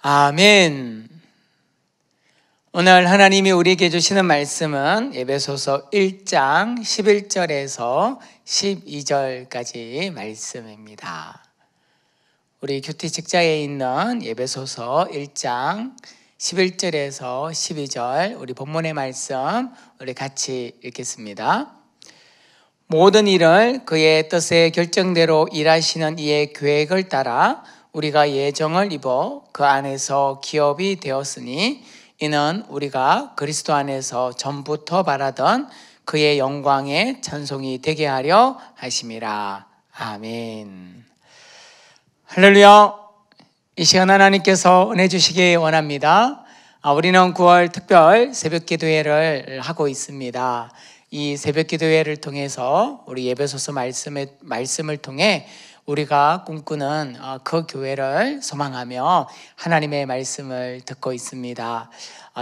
아멘. 오늘 하나님이 우리에게 주시는 말씀은 에베소서 1장 11절에서 12절까지 말씀입니다. 우리 교티 직자에 있는 에베소서 1장 11절에서 12절 우리 본문의 말씀 우리 같이 읽겠습니다. 모든 일을 그의 뜻의 결정대로 일하시는 이의 계획을 따라 우리가 예정을 입어 그 안에서 기업이 되었으니 이는 우리가 그리스도 안에서 전부터 바라던 그의 영광의 찬송이 되게 하려 하심이라. 아멘. 할렐루야. 이 시간 하나님께서 은혜 주시기 원합니다. 우리는 9월 특별 새벽기도회를 하고 있습니다. 이 새벽기도회를 통해서 우리 에베소서 말씀을 통해 우리가 꿈꾸는 그 교회를 소망하며 하나님의 말씀을 듣고 있습니다.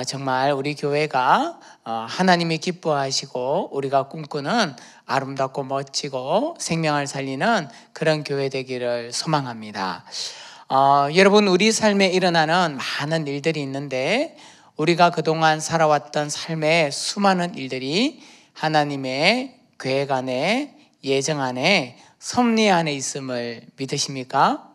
정말 우리 교회가 하나님이 기뻐하시고 우리가 꿈꾸는 아름답고 멋지고 생명을 살리는 그런 교회 되기를 소망합니다. 여러분, 우리 삶에 일어나는 많은 일들이 있는데 우리가 그동안 살아왔던 삶의 수많은 일들이 하나님의 계획 안에, 예정 안에, 섭리 안에 있음을 믿으십니까?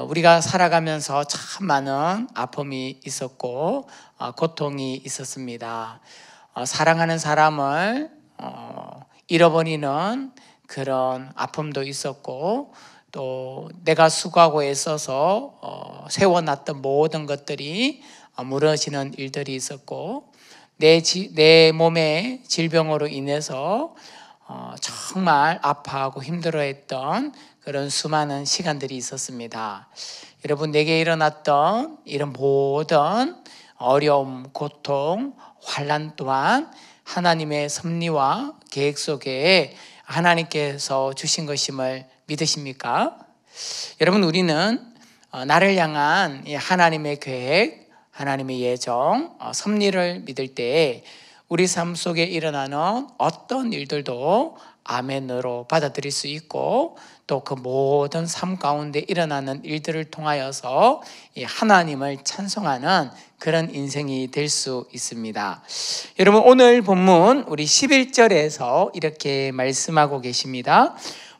우리가 살아가면서 참 많은 아픔이 있었고 고통이 있었습니다. 사랑하는 사람을 잃어버리는 그런 아픔도 있었고, 또 내가 수고하고 애써서 세워놨던 모든 것들이 무너지는 일들이 있었고, 내 몸의 질병으로 인해서 정말 아파하고 힘들어했던 그런 수많은 시간들이 있었습니다. 여러분, 내게 일어났던 이런 모든 어려움, 고통, 환난 또한 하나님의 섭리와 계획 속에 하나님께서 주신 것임을 믿으십니까? 여러분, 우리는 나를 향한 하나님의 계획, 하나님의 예정, 섭리를 믿을 때 우리 삶 속에 일어나는 어떤 일들도 아멘으로 받아들일 수 있고, 또 그 모든 삶 가운데 일어나는 일들을 통하여서 하나님을 찬송하는 그런 인생이 될 수 있습니다. 여러분, 오늘 본문 우리 11절에서 이렇게 말씀하고 계십니다.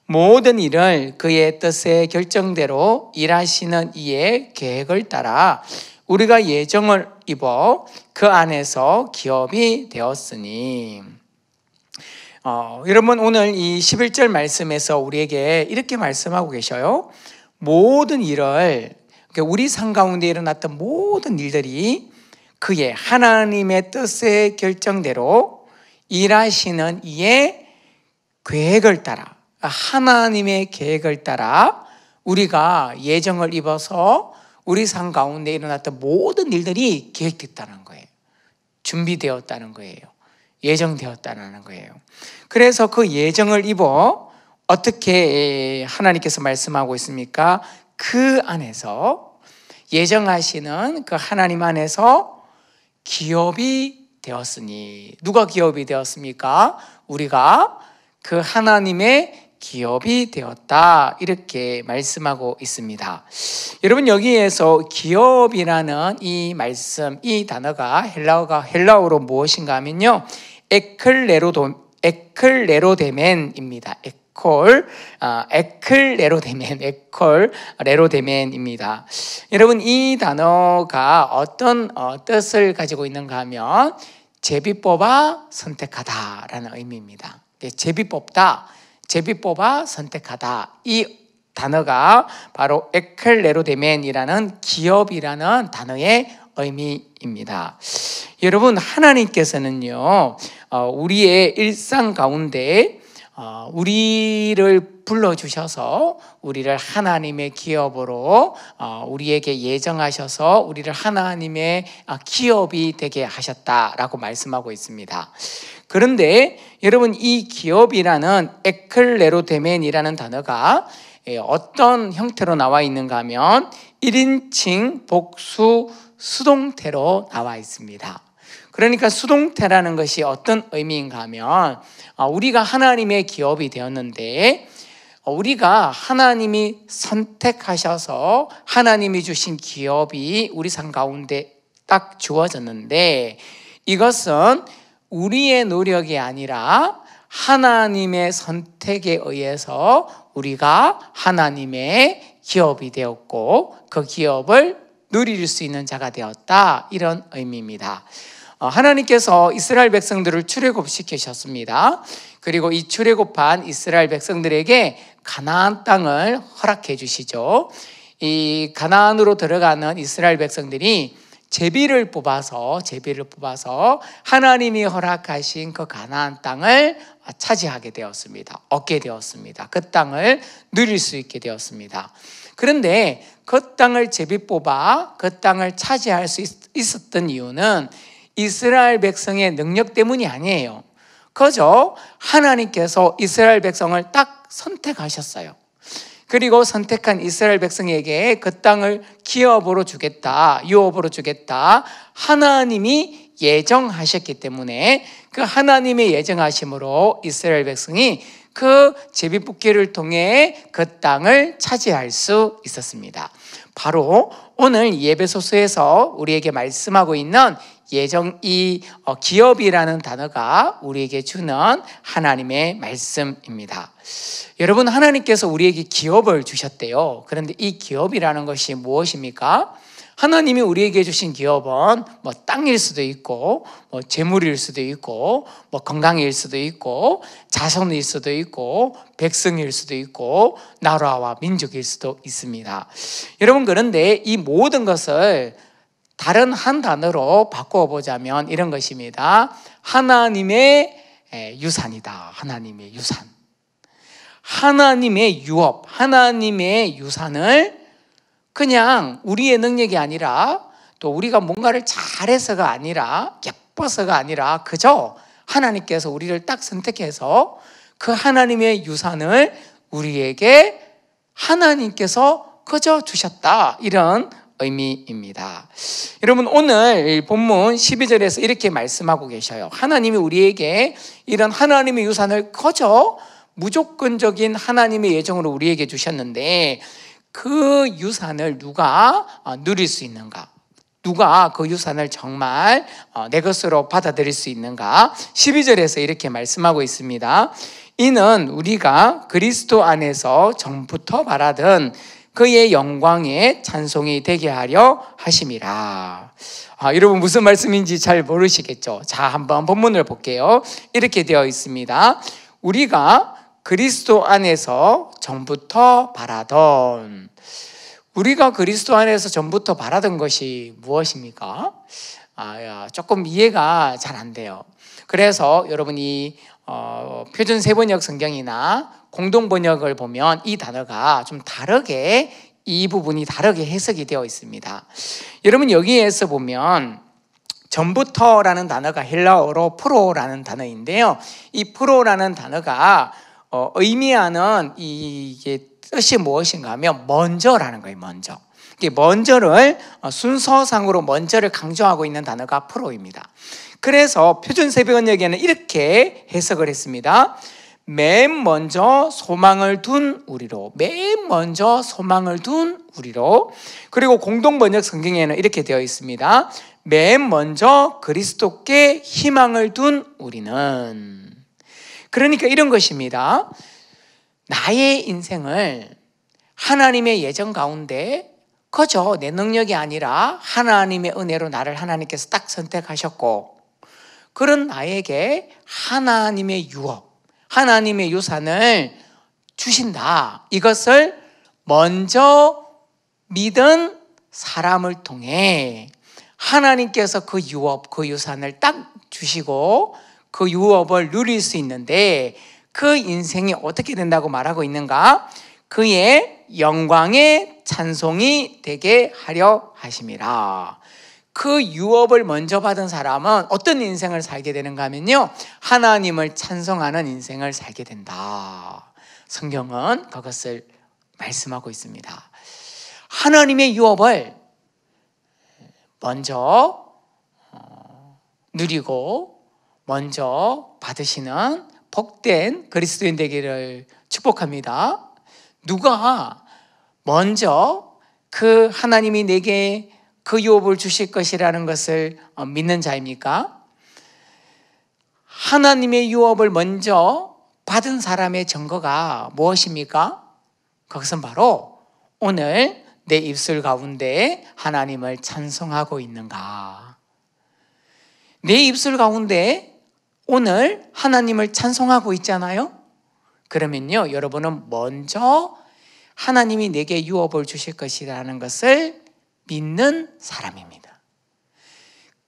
모든 일을 그의 뜻의 결정대로 일하시는 이의 계획을 따라 우리가 예정을 입어 그 안에서 기업이 되었으니. 여러분, 오늘 이 11절 말씀에서 우리에게 이렇게 말씀하고 계셔요. 모든 일을, 우리 삶 가운데 일어났던 모든 일들이 그의 하나님의 뜻의 결정대로 일하시는 이의 계획을 따라, 하나님의 계획을 따라 우리가 예정을 입어서 우리 삶 가운데 일어났던 모든 일들이 계획됐다는 거예요. 준비되었다는 거예요. 예정되었다는 거예요. 그래서 그 예정을 입어 어떻게 하나님께서 말씀하고 있습니까? 그 안에서, 예정하시는 그 하나님 안에서 기업이 되었으니. 누가 기업이 되었습니까? 우리가 그 하나님의 기업이 되었다, 이렇게 말씀하고 있습니다. 여러분, 여기에서 기업이라는 이 말씀, 이 단어가 헬라어로 무엇인가 하면요, 에클레로데멘입니다. 에클레로데멘입니다. 여러분, 이 단어가 어떤 뜻을 가지고 있는가 하면 제비뽑아 선택하다라는 의미입니다. 제비뽑아 선택하다, 이 단어가 바로 에클레로데멘이라는 기업이라는 단어의 의미입니다. 여러분, 하나님께서는요, 우리의 일상 가운데 우리를 불러주셔서 우리를 하나님의 기업으로 우리에게 예정하셔서 우리를 하나님의 기업이 되게 하셨다라고 말씀하고 있습니다. 그런데 여러분, 이 기업이라는 에클레로데멘이라는 단어가 어떤 형태로 나와 있는가 하면 1인칭 복수 수동태로 나와 있습니다. 그러니까 수동태라는 것이 어떤 의미인가 하면 우리가 하나님의 기업이 되었는데 우리가 하나님이 선택하셔서 하나님이 주신 기업이 우리 삶 가운데 딱 주어졌는데, 이것은 우리의 노력이 아니라 하나님의 선택에 의해서 우리가 하나님의 기업이 되었고 그 기업을 누릴 수 있는 자가 되었다, 이런 의미입니다. 하나님께서 이스라엘 백성들을 출애굽시키셨습니다. 그리고 이 출애굽한 이스라엘 백성들에게 가나안 땅을 허락해 주시죠. 이 가나안으로 들어가는 이스라엘 백성들이 제비를 뽑아서 하나님이 허락하신 그 가나안 땅을 차지하게 되었습니다. 얻게 되었습니다. 그 땅을 누릴 수 있게 되었습니다. 그런데 그 땅을 제비 뽑아 그 땅을 차지할 수 있었던 이유는 이스라엘 백성의 능력 때문이 아니에요. 그저 하나님께서 이스라엘 백성을 딱 선택하셨어요. 그리고 선택한 이스라엘 백성에게 그 땅을 기업으로 주겠다, 유업으로 주겠다, 하나님이 예정하셨기 때문에 그 하나님의 예정하심으로 이스라엘 백성이 그 제비뽑기를 통해 그 땅을 차지할 수 있었습니다. 바로 오늘 예배소서에서 우리에게 말씀하고 있는 이 기업이라는 단어가 우리에게 주는 하나님의 말씀입니다. 여러분, 하나님께서 우리에게 기업을 주셨대요. 그런데 이 기업이라는 것이 무엇입니까? 하나님이 우리에게 주신 기업은 땅일 수도 있고, 재물일 수도 있고, 건강일 수도 있고, 자손일 수도 있고, 백성일 수도 있고, 나라와 민족일 수도 있습니다. 여러분, 그런데 이 모든 것을 다른 한 단어로 바꾸어 보자면 이런 것입니다. 하나님의 유산이다. 하나님의 유산. 하나님의 유업, 하나님의 유산을 그냥 우리의 능력이 아니라, 또 우리가 뭔가를 잘해서가 아니라, 예뻐서가 아니라, 그저 하나님께서 우리를 딱 선택해서 그 하나님의 유산을 우리에게 하나님께서 그저 주셨다, 이런 의미입니다. 여러분, 오늘 본문 12절에서 이렇게 말씀하고 계셔요. 하나님이 우리에게 이런 하나님의 유산을 그저 무조건적인 하나님의 예정으로 우리에게 주셨는데, 그 유산을 누가 누릴 수 있는가? 누가 그 유산을 정말 내 것으로 받아들일 수 있는가? 12절에서 이렇게 말씀하고 있습니다. 이는 우리가 그리스도 안에서 전부터 바라던 그의 영광의 찬송이 되게 하려 하심이라. 여러분, 무슨 말씀인지 잘 모르시겠죠? 자, 한번 본문을 볼게요. 이렇게 되어 있습니다. 우리가 그리스도 안에서 전부터 바라던, 우리가 그리스도 안에서 전부터 바라던 것이 무엇입니까? 조금 이해가 잘 안 돼요. 그래서 여러분이 표준 세번역 성경이나 공동번역을 보면 이 단어가 좀 다르게, 이 부분이 다르게 해석이 되어 있습니다. 여러분, 여기에서 보면 전부터라는 단어가 헬라어로 프로라는 단어인데요. 이 프로라는 단어가 의미하는 이게 뜻이 무엇인가 하면 먼저라는 거예요. 먼저. 먼저를 순서상으로 먼저를 강조하고 있는 단어가 프로입니다. 그래서 표준 세번역에는 이렇게 해석을 했습니다. 맨 먼저 소망을 둔 우리로, 맨 먼저 소망을 둔 우리로. 그리고 공동번역 성경에는 이렇게 되어 있습니다. 맨 먼저 그리스도께 희망을 둔 우리는. 그러니까 이런 것입니다. 나의 인생을 하나님의 예정 가운데 그저 내 능력이 아니라 하나님의 은혜로 나를 하나님께서 딱 선택하셨고, 그런 나에게 하나님의 유업, 하나님의 유산을 주신다. 이것을 먼저 믿은 사람을 통해 하나님께서 그 유업, 그 유산을 딱 주시고 그 유업을 누릴 수 있는데, 그 인생이 어떻게 된다고 말하고 있는가? 그의 영광의 찬송이 되게 하려 하심이라. 그 유업을 먼저 받은 사람은 어떤 인생을 살게 되는가 하면요, 하나님을 찬송하는 인생을 살게 된다. 성경은 그것을 말씀하고 있습니다. 하나님의 유업을 먼저 누리고 먼저 받으시는 복된 그리스도인 되기를 축복합니다. 누가 먼저 그 하나님이 내게 그 유업을 주실 것이라는 것을 믿는 자입니까? 하나님의 유업을 먼저 받은 사람의 증거가 무엇입니까? 그것은 바로 오늘 내 입술 가운데 하나님을 찬송하고 있는가? 내 입술 가운데 오늘 하나님을 찬송하고 있잖아요? 그러면요, 여러분은 먼저 하나님이 내게 유업을 주실 것이라는 것을 믿는 사람입니다.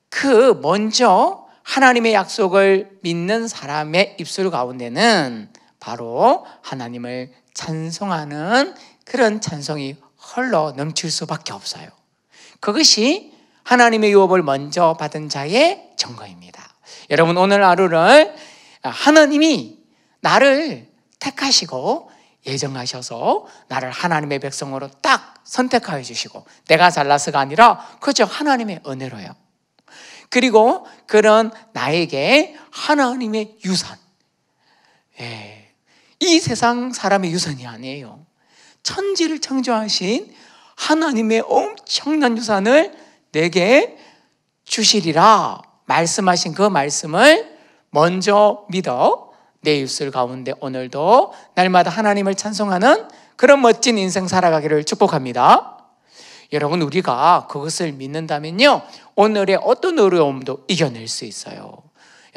그 먼저 하나님의 약속을 믿는 사람의 입술 가운데는 바로 하나님을 찬송하는 그런 찬송이 흘러 넘칠 수밖에 없어요. 그것이 하나님의 유업을 먼저 받은 자의 증거입니다. 여러분, 오늘 하루를 하나님이 나를 택하시고 예정하셔서 나를 하나님의 백성으로 딱 선택하여 주시고, 내가 잘나서가 아니라 그저 하나님의 은혜로요. 그리고 그런 나에게 하나님의 유산, 이 세상 사람의 유산이 아니에요. 천지를 창조하신 하나님의 엄청난 유산을 내게 주시리라 말씀하신 그 말씀을 먼저 믿어 내 입술 가운데 오늘도 날마다 하나님을 찬송하는 그런 멋진 인생 살아가기를 축복합니다. 여러분, 우리가 그것을 믿는다면요, 오늘의 어떤 어려움도 이겨낼 수 있어요.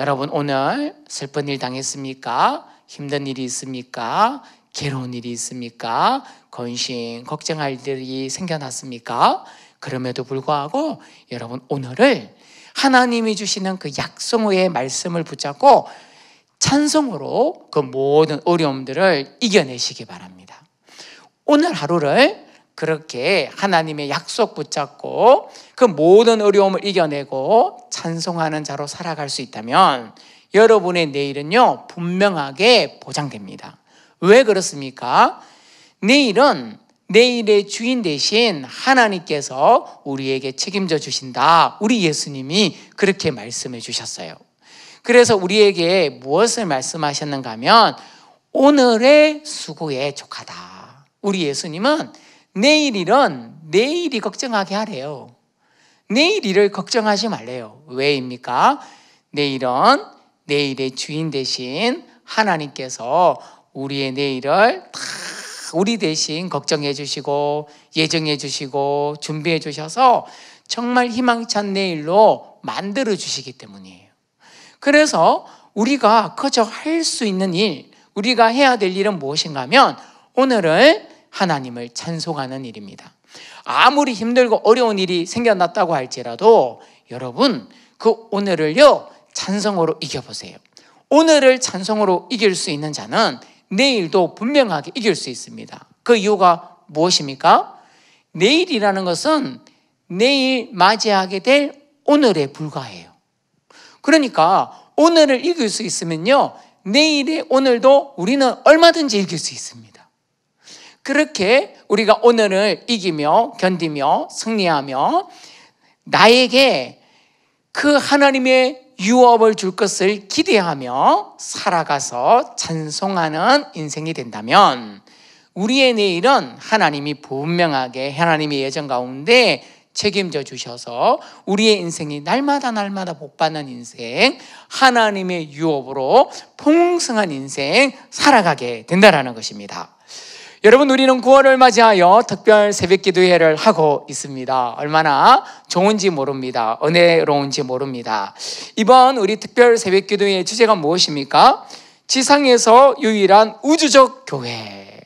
여러분, 오늘 슬픈 일 당했습니까? 힘든 일이 있습니까? 괴로운 일이 있습니까? 근심, 걱정할 일이 생겨났습니까? 그럼에도 불구하고 여러분, 오늘을 하나님이 주시는 그 약속의 말씀을 붙잡고 찬송으로 그 모든 어려움들을 이겨내시기 바랍니다. 오늘 하루를 그렇게 하나님의 약속 붙잡고 그 모든 어려움을 이겨내고 찬송하는 자로 살아갈 수 있다면 여러분의 내일은요, 분명하게 보장됩니다. 왜 그렇습니까? 내일은 내일의 주인 대신 하나님께서 우리에게 책임져 주신다. 우리 예수님이 그렇게 말씀해 주셨어요. 그래서 우리에게 무엇을 말씀하셨는가 하면 오늘의 수고에 족하다. 우리 예수님은 내일 일은 내일이 걱정하게 하래요. 내일 일을 걱정하지 말래요. 왜입니까? 내일은 내일의 주인 대신 하나님께서 우리의 내일을 다 우리 대신 걱정해 주시고 예정해 주시고 준비해 주셔서 정말 희망찬 내일로 만들어 주시기 때문이에요. 그래서 우리가 그저 할 수 있는 일, 우리가 해야 될 일은 무엇인가 하면 오늘을 하나님을 찬송하는 일입니다. 아무리 힘들고 어려운 일이 생겨났다고 할지라도 여러분, 그 오늘을요, 찬송으로 이겨보세요. 오늘을 찬송으로 이길 수 있는 자는 내일도 분명하게 이길 수 있습니다. 그 이유가 무엇입니까? 내일이라는 것은 내일 맞이하게 될 오늘에 불과해요. 그러니까 오늘을 이길 수 있으면요, 내일의 오늘도 우리는 얼마든지 이길 수 있습니다. 그렇게 우리가 오늘을 이기며 견디며 승리하며 나에게 그 하나님의 유업을 줄 것을 기대하며 살아가서 찬송하는 인생이 된다면 우리의 내일은 하나님이 분명하게 하나님의 예정 가운데 책임져 주셔서 우리의 인생이 날마다 복받는 인생, 하나님의 유업으로 풍성한 인생 살아가게 된다는 것입니다. 여러분, 우리는 9월을 맞이하여 특별 새벽기도회를 하고 있습니다. 얼마나 좋은지 모릅니다. 은혜로운지 모릅니다. 이번 우리 특별 새벽기도회의 주제가 무엇입니까? 지상에서 유일한 우주적 교회,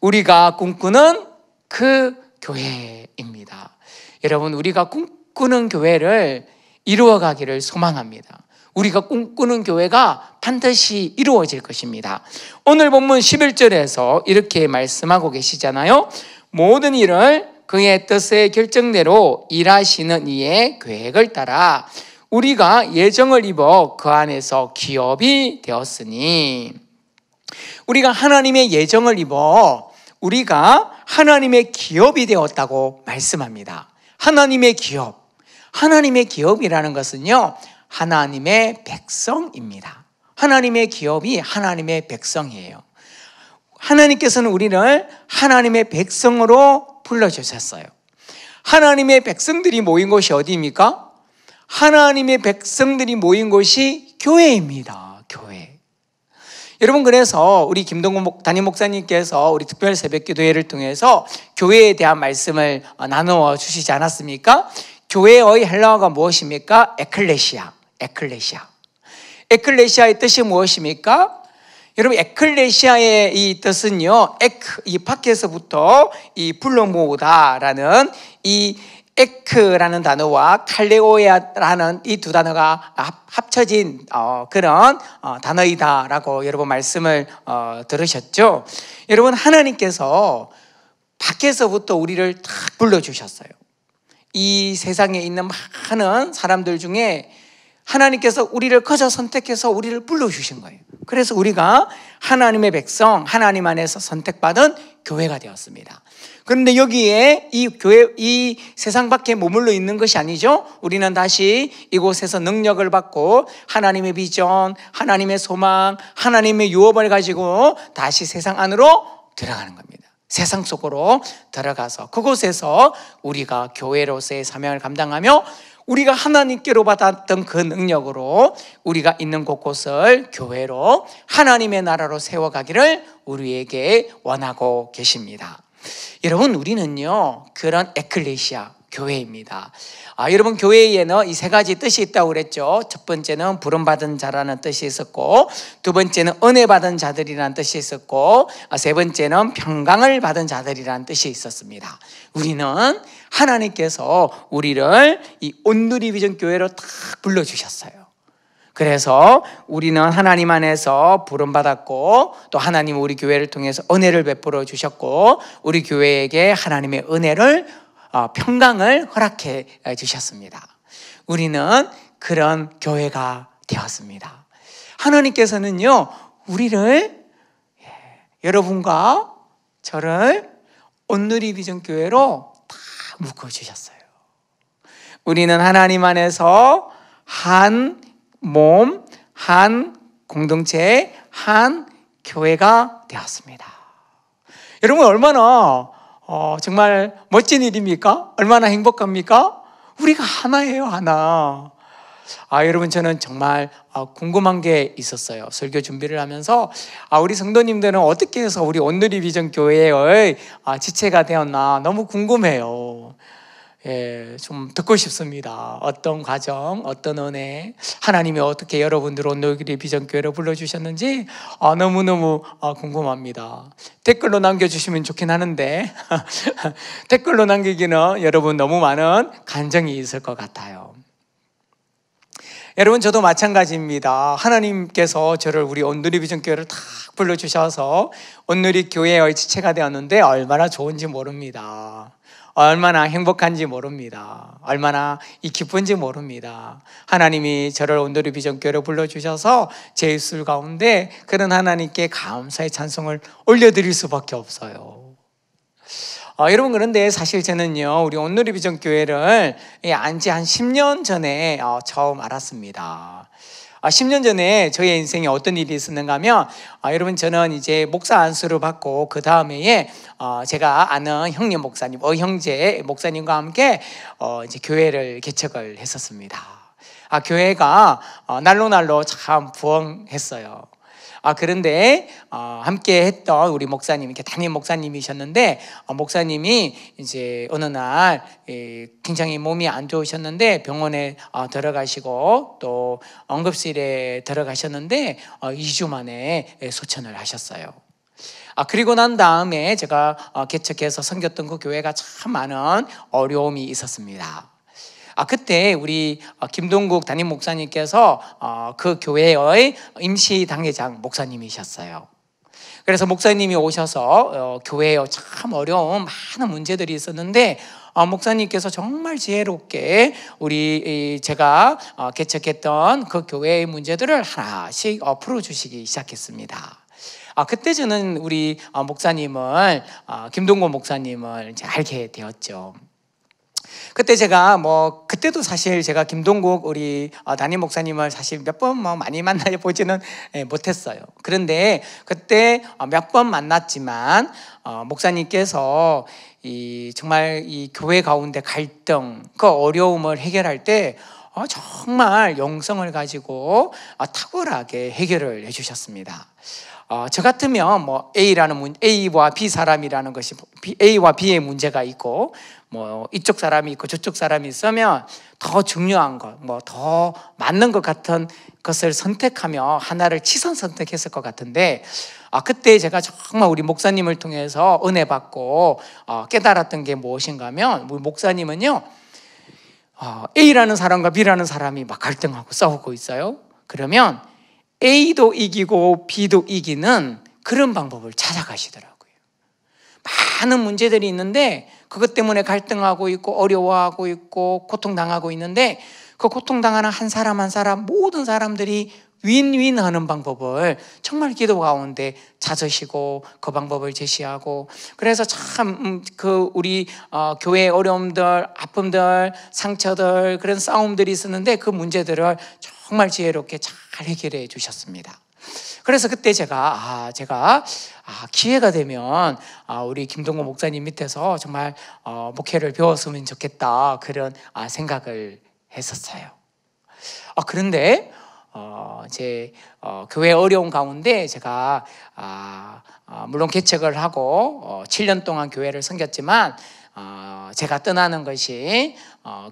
우리가 꿈꾸는 그 교회입니다. 여러분, 우리가 꿈꾸는 교회를 이루어가기를 소망합니다. 우리가 꿈꾸는 교회가 반드시 이루어질 것입니다. 오늘 본문 11절에서 이렇게 말씀하고 계시잖아요. 모든 일을 그의 뜻의 결정대로 일하시는 이의 계획을 따라 우리가 예정을 입어 그 안에서 기업이 되었으니, 우리가 하나님의 예정을 입어 우리가 하나님의 기업이 되었다고 말씀합니다. 하나님의 기업, 하나님의 기업이라는 것은요, 하나님의 백성입니다. 하나님의 기업이 하나님의 백성이에요. 하나님께서는 우리를 하나님의 백성으로 불러주셨어요. 하나님의 백성들이 모인 곳이 어디입니까? 하나님의 백성들이 모인 곳이 교회입니다. 교회. 여러분, 그래서 우리 김동국 담임 목사님께서 우리 특별 새벽 기도회를 통해서 교회에 대한 말씀을 나누어 주시지 않았습니까? 교회의 헬라어가 무엇입니까? 에클레시아. 에클레시아의 뜻이 무엇입니까? 여러분, 에클레시아의 이 뜻은요, 이 밖에서부터 이 불러 모으다라는 이 에크라는 단어와 칼레오야라는 이 두 단어가 합쳐진 그런 단어이다라고 여러분 말씀을 들으셨죠? 여러분, 하나님께서 밖에서부터 우리를 딱 불러주셨어요. 이 세상에 있는 많은 사람들 중에 하나님께서 우리를 거저 선택해서 우리를 불러주신 거예요. 그래서 우리가 하나님의 백성, 하나님 안에서 선택받은 교회가 되었습니다. 그런데 여기에 이 교회, 이 세상 밖에 머물러 있는 것이 아니죠. 우리는 다시 이곳에서 능력을 받고 하나님의 비전, 하나님의 소망, 하나님의 유업을 가지고 다시 세상 안으로 들어가는 겁니다. 세상 속으로 들어가서 그곳에서 우리가 교회로서의 사명을 감당하며 우리가 하나님께로 받았던 그 능력으로 우리가 있는 곳곳을 교회로 하나님의 나라로 세워가기를 우리에게 원하고 계십니다. 여러분, 우리는요 그런 에클레시아 교회입니다. 여러분, 교회에는 이 세 가지 뜻이 있다고 그랬죠. 첫 번째는 부름받은 자라는 뜻이 있었고, 두 번째는 은혜 받은 자들이라는 뜻이 있었고, 세 번째는 평강을 받은 자들이라는 뜻이 있었습니다. 우리는 하나님께서 우리를 이 온누리 비전 교회로 딱 불러주셨어요. 그래서 우리는 하나님 안에서 부름받았고, 또 하나님 우리 교회를 통해서 은혜를 베풀어 주셨고, 우리 교회에게 하나님의 은혜를 평강을 허락해 주셨습니다. 우리는 그런 교회가 되었습니다. 하나님께서는요 우리를, 여러분과 저를 온누리 비전 교회로 다 묶어주셨어요. 우리는 하나님 안에서 한 몸, 한 공동체, 한 교회가 되었습니다. 여러분, 얼마나 정말 멋진 일입니까? 얼마나 행복합니까? 우리가 하나예요, 하나. 여러분, 저는 정말 궁금한 게 있었어요. 설교 준비를 하면서 우리 성도님들은 어떻게 해서 우리 온누리 비전 교회의 지체가 되었나 너무 궁금해요. 좀 듣고 싶습니다. 어떤 과정, 어떤 은혜, 하나님이 어떻게 여러분들 온누리 비전 교회로 불러주셨는지 너무너무 궁금합니다. 댓글로 남겨주시면 좋긴 하는데 댓글로 남기기는 여러분 너무 많은 간정이 있을 것 같아요. 여러분, 저도 마찬가지입니다. 하나님께서 저를 우리 온누리 비전 교회를 딱 불러주셔서 온누리 교회의 지체가 되었는데 얼마나 좋은지 모릅니다. 얼마나 행복한지 모릅니다. 얼마나 기쁜지 모릅니다. 하나님이 저를 온누리 비전 교회로 불러주셔서 제 입술 가운데 그런 하나님께 감사의 찬송을 올려드릴 수밖에 없어요. 여러분, 그런데 사실 저는요 우리 온누리 비전 교회를 안지 한 10년 전에 처음 알았습니다. 10년 전에 저의 인생에 어떤 일이 있었는가 하면, 여러분, 저는 이제 목사 안수를 받고 그 다음에 제가 아는 형님 목사님, 형제 목사님과 함께 이제 교회를 개척을 했었습니다. 교회가 날로 참 부흥했어요. 그런데 함께 했던 우리 목사님, 이렇게 담임 목사님이셨는데, 목사님이 이제 어느 날 굉장히 몸이 안 좋으셨는데 병원에 들어가시고 또 응급실에 들어가셨는데 2주 만에 소천을 하셨어요. 그리고 난 다음에 제가 개척해서 섬겼던 그 교회가 참 많은 어려움이 있었습니다. 그때 우리 김동국 담임 목사님께서 그 교회의 임시 당회장 목사님이셨어요. 그래서 목사님이 오셔서 교회에 참 어려운 많은 문제들이 있었는데 목사님께서 정말 지혜롭게 제가 개척했던 그 교회의 문제들을 하나씩 풀어주시기 시작했습니다. 그때 저는 우리 목사님을, 김동국 목사님을 이제 알게 되었죠. 그때 제가 그때도 사실 제가 김동국 우리 담임 목사님을 사실 몇 번 많이 만나 보지는 못했어요. 그런데 그때 몇 번 만났지만 목사님께서 정말 이 교회 가운데 갈등, 그 어려움을 해결할 때 정말 영성을 가지고 탁월하게 해결을 해주셨습니다. 저 같으면 A와 B 사람이라는 것이 A와 B의 문제가 있고 이쪽 사람이 있고 저쪽 사람이 있으면 더 중요한 것, 더 맞는 것 같은 것을 선택하며 하나를 치선 선택했을 것 같은데 그때 제가 정말 우리 목사님을 통해서 은혜 받고 깨달았던 게 무엇인가 하면 우리 목사님은요 A라는 사람과 B라는 사람이 막 갈등하고 싸우고 있어요. 그러면 A도 이기고 B도 이기는 그런 방법을 찾아가시더라고요. 많은 문제들이 있는데 그것 때문에 갈등하고 있고 어려워하고 있고 고통당하고 있는데 그 고통당하는 한 사람 한 사람 모든 사람들이 윈윈하는 방법을 정말 기도 가운데 찾으시고 그 방법을 제시하고 그래서 참 우리 교회의 어려움들, 아픔들, 상처들 그런 싸움들이 있었는데 그 문제들을 정말 지혜롭게 잘 해결해 주셨습니다. 그래서 그때 제가 기회가 되면 우리 김동국 목사님 밑에서 정말 목회를 배웠으면 좋겠다 그런 생각을 했었어요. 그런데 제 교회 어려운 가운데 제가 물론 개척을 하고 7년 동안 교회를 섬겼지만 제가 떠나는 것이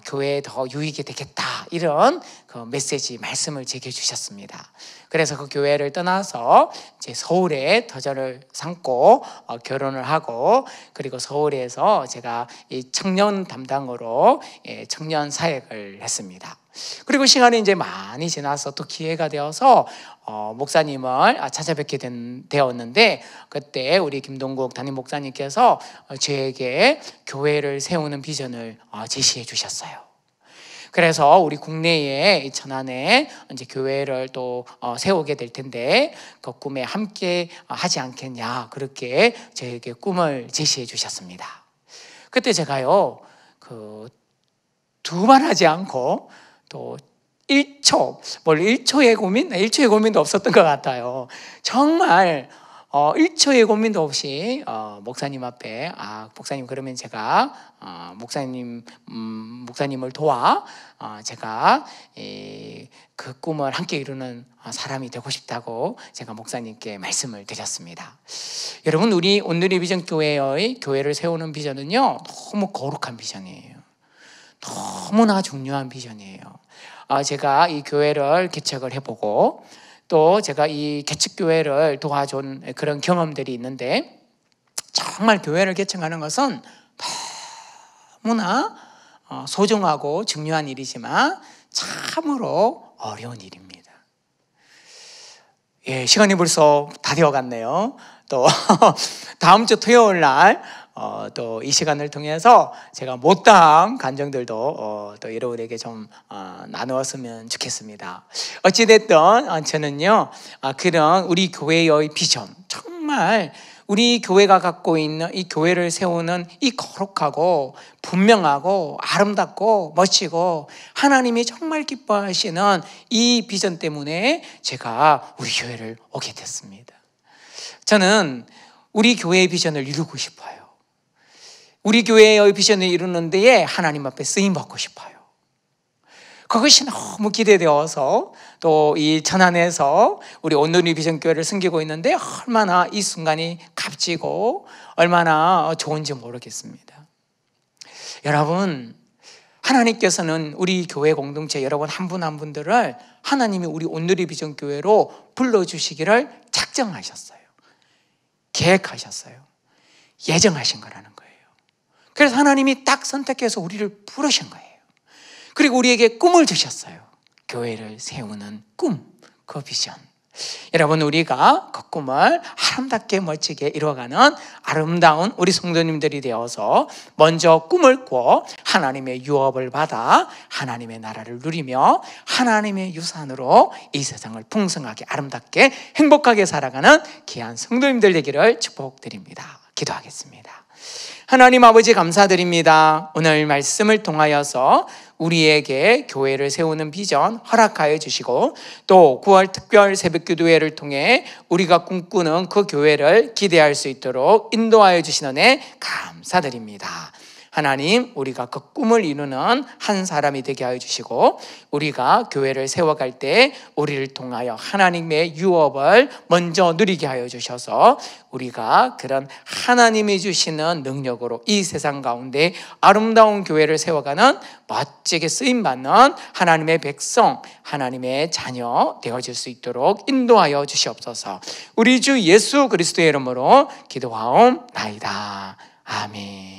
교회에 더 유익이 되겠다 이런 그 메시지 말씀을 제게 주셨습니다. 그래서 그 교회를 떠나서 이제 서울에 터전을 삼고 결혼을 하고 그리고 서울에서 제가 이 청년 담당으로 청년 사역을 했습니다. 그리고 시간이 이제 많이 지나서 또 기회가 되어서 목사님을 찾아뵙게 되었는데 그때 우리 김동국 담임 목사님께서 저에게 교회를 세우는 비전을 제시해 주셨어요. 그래서 우리 국내에 천안에 이제 교회를 또 세우게 될 텐데 그 꿈에 함께 하지 않겠냐 그렇게 저에게 꿈을 제시해 주셨습니다. 그때 제가요 두 번 하지 않고 또 1초의 고민도 없었던 것 같아요. 정말 1초의 고민도 없이 목사님 앞에 목사님 그러면 제가 목사님을 도와 제가 그 꿈을 함께 이루는 사람이 되고 싶다고 제가 목사님께 말씀을 드렸습니다. 여러분 우리 온누리 비전 교회의 교회를 세우는 비전은요 너무 거룩한 비전이에요. 너무나 중요한 비전이에요. 제가 이 교회를 개척을 해보고 또 제가 이 개척교회를 도와준 그런 경험들이 있는데 정말 교회를 개척하는 것은 너무나 소중하고 중요한 일이지만 참으로 어려운 일입니다. 시간이 벌써 다 되어갔네요. 또 다음 주 토요일 날 또 이 시간을 통해서 제가 못다한 감정들도 또 여러분에게 좀 나누었으면 좋겠습니다. 어찌됐든 저는요 그런 우리 교회의 비전 정말 우리 교회가 갖고 있는 이 교회를 세우는 이 거룩하고 분명하고 아름답고 멋지고 하나님이 정말 기뻐하시는 이 비전 때문에 제가 우리 교회를 오게 됐습니다. 저는 우리 교회의 비전을 이루고 싶어요. 우리 교회의 비전을 이루는 데에 하나님 앞에 쓰임받고 싶어요. 그것이 너무 기대되어서 또 이 천안에서 우리 온누리 비전 교회를 섬기고 있는데 얼마나 이 순간이 값지고 얼마나 좋은지 모르겠습니다. 여러분 하나님께서는 우리 교회 공동체 여러분 한 분 한 분들을 하나님이 우리 온누리 비전 교회로 불러주시기를 작정하셨어요. 계획하셨어요. 예정하신 거라는 거예요. 그래서 하나님이 딱 선택해서 우리를 부르신 거예요. 그리고 우리에게 꿈을 주셨어요. 교회를 세우는 꿈, 그 비전. 여러분 우리가 그 꿈을 아름답게 멋지게 이루어가는 아름다운 우리 성도님들이 되어서 먼저 꿈을 꿔 하나님의 유업을 받아 하나님의 나라를 누리며 하나님의 유산으로 이 세상을 풍성하게 아름답게 행복하게 살아가는 귀한 성도님들 되기를 축복드립니다. 기도하겠습니다. 하나님 아버지 감사드립니다. 오늘 말씀을 통하여서 우리에게 교회를 세우는 비전 허락하여 주시고 또 9월 특별 새벽기도회를 통해 우리가 꿈꾸는 그 교회를 기대할 수 있도록 인도하여 주신 은혜 감사드립니다. 하나님, 우리가 그 꿈을 이루는 한 사람이 되게 하여 주시고 우리가 교회를 세워갈 때 우리를 통하여 하나님의 유업을 먼저 누리게 하여 주셔서 우리가 그런 하나님이 주시는 능력으로 이 세상 가운데 아름다운 교회를 세워가는 멋지게 쓰임받는 하나님의 백성, 하나님의 자녀 되어질 수 있도록 인도하여 주시옵소서. 우리 주 예수 그리스도의 이름으로 기도하옵나이다. 아멘.